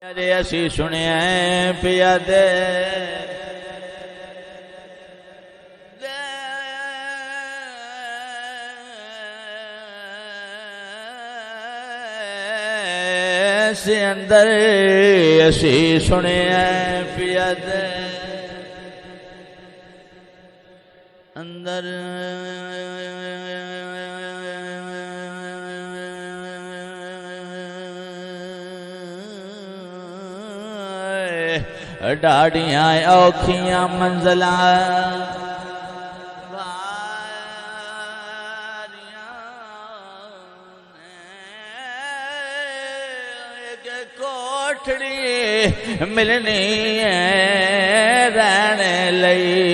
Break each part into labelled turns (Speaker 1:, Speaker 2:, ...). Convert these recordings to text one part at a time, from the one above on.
Speaker 1: ارے اسی سنیا پیا دے سے اندر اسی سنیا پیا دے اندر ڈاڑیاں اوکھیاں منزلاں کوٹھڑی ملنی ہے رہنے لئی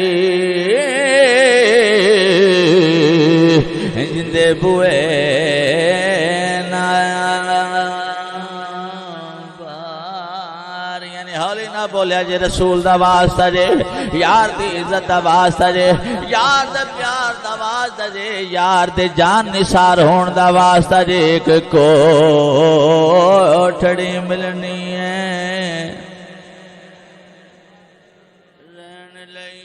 Speaker 1: جندے بوئے بولیا جے رسول دا واسطہ جے یار دی عزت دا واسطہ جے یار دے پیار دا واسطہ جے یار دے جان نثار ہون دا واسطہ جے ایک کوٹھڑی ملنی ہے رہن لئی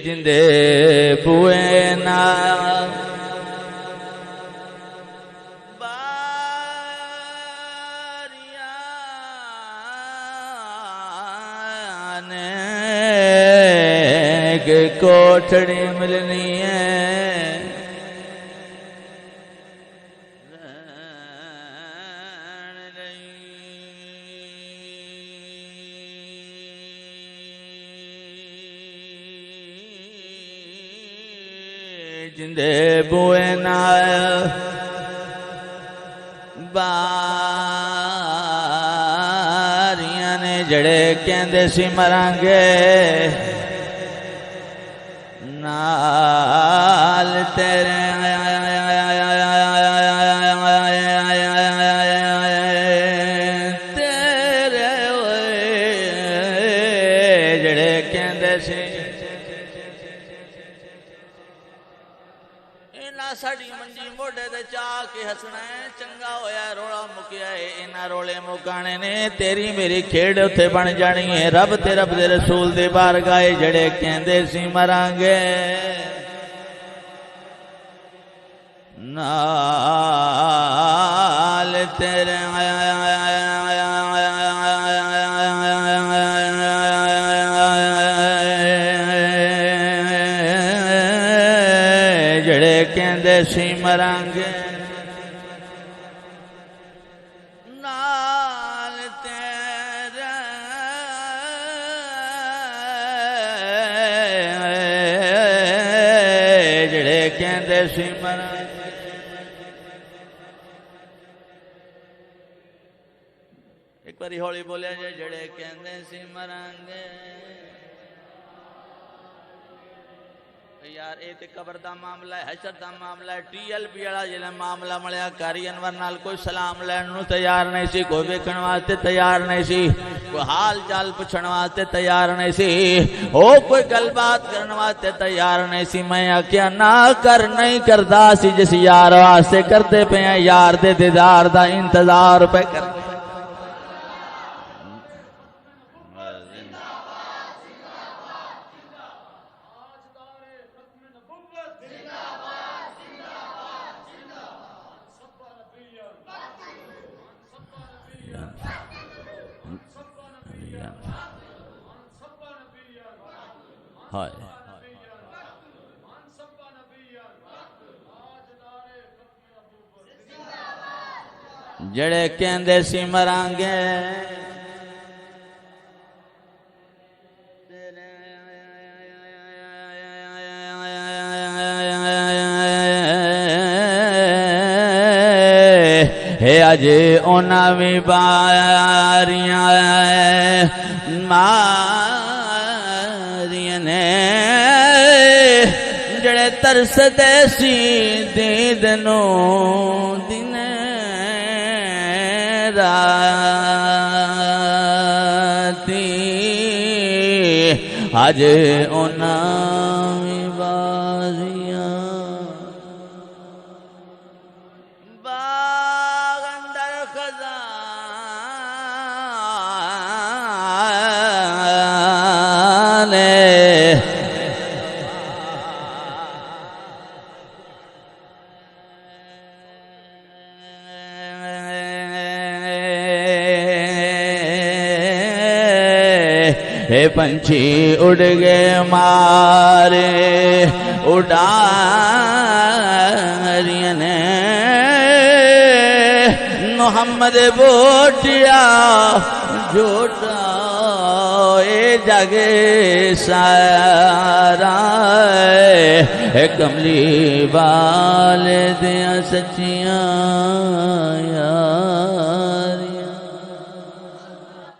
Speaker 1: جندے بوئے نا کوٹھڑی ملنی ہے جندے بوئے نال باریاں نے جڑے کہندے سی مرانگے نال تیرے جڑے کہندے سی انہاں ساڈی منجی موڈے تے چا کے ہسنا ہے چنگا ہویا روڑا مکیا ہے انہاں رولے مکانے نے تیری میری کھیڑ اتھے بن جانی ہے رب تے رب دے رسول دے بارگاہ جڑے کہندے سی مرانگے نال تیرے جڑے کہندے سی مرانگے نال تیرے جڑے کہندے سی مرانگے ایک باری ہولی بولیا جے جڑے کہندے سی مرانگے یار اے تے قبر دا معاملہ ہے حشر دا معاملہ ہے ٹی ایل پی والا جڑا معاملہ ملیا کاری انور نال کوئی سلام لین نو تیار نہیں سی کوئی ویکھن واسطے تیار نہیں سی کوئی حال چال پوچھن واسطے تیار نہیں سی او کوئی گل بات کرن واسطے تیار نہیں سی میں آکھیا نہ کر نہیں کردا سی جس یار واسطے کردے پے ہیں یار دے دیدار دا انتظار پہ کر جڑے کہندے سی مرانگے ہے اج اونا بھی باریاں ماریاں نے جڑے ترس دے سی دید نو دن راتی اج اونا بھی بازیاں ہے پنچھی اڑ گئے مارے اڈاریاں نے محمد بوٹیا جھوٹا اے جگے سارا اے کملی والے دیاں سچیاں